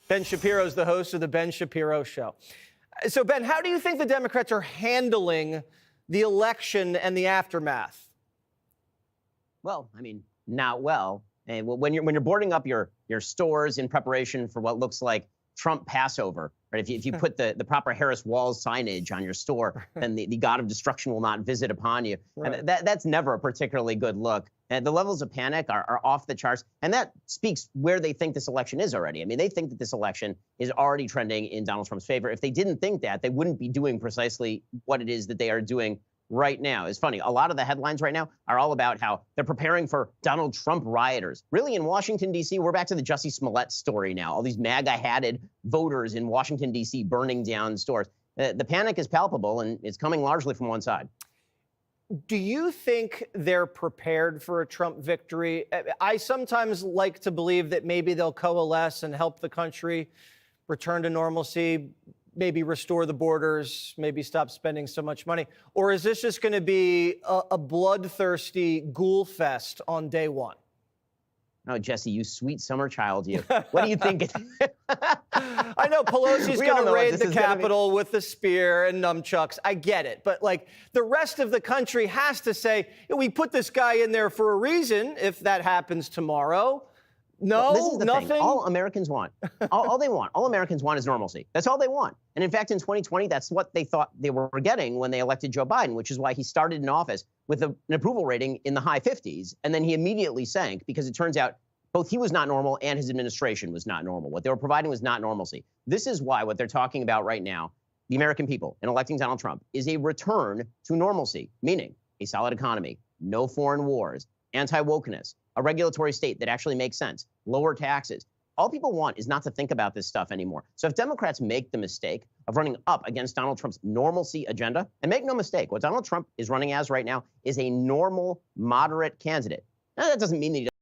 Ben Shapiro is the host of the Ben Shapiro Show. So, Ben, how do you think the Democrats are handling the election and the aftermath? Well, I mean, not well. And when you're boarding up your stores in preparation for what looks like Trump Passover, right? If you put the proper Harris Walls signage on your store, then the God of destruction will not visit upon you. Right. And that's never a particularly good look. And the levels of panic are off the charts. And that speaks where they think this election is already. I mean, they think that this election is already trending in Donald Trump's favor. If they didn't think that, they wouldn't be doing precisely what it is that they are doing right now. It's funny. A lot of the headlines right now are all about how they're preparing for Donald Trump rioters. Really, in Washington, D.C., we're back to the Jussie Smollett story now. All these MAGA-hatted voters in Washington, D.C. burning down stores. The panic is palpable, and it's coming largely from one side. Do you think they're prepared for a Trump victory? I sometimes like to believe that maybe they'll coalesce and help the country return to normalcy, maybe restore the borders, maybe stop spending so much money. Or is this just going to be a bloodthirsty ghoul fest on day one? Oh, Jesse, you sweet summer child, you. What do you think? I know Pelosi's going to raid the Capitol with the spear and nunchucks. I get it. But, like, the rest of the country has to say, we put this guy in there for a reason if that happens tomorrow. No, this is the nothing. Thing. All Americans want, all they want, all Americans want is normalcy. That's all they want. And in fact, in 2020, that's what they thought they were getting when they elected Joe Biden, which is why he started in office with an approval rating in the high 50s. And then he immediately sank because it turns out both he was not normal and his administration was not normal. What they were providing was not normalcy. This is why what they're talking about right now, the American people in electing Donald Trump, is a return to normalcy, meaning a solid economy, no foreign wars, anti-wokeness, a regulatory state that actually makes sense, lower taxes. All people want is not to think about this stuff anymore. So if Democrats make the mistake of running up against Donald Trump's normalcy agenda, and make no mistake, what Donald Trump is running as right now is a normal, moderate candidate. Now, that doesn't mean that he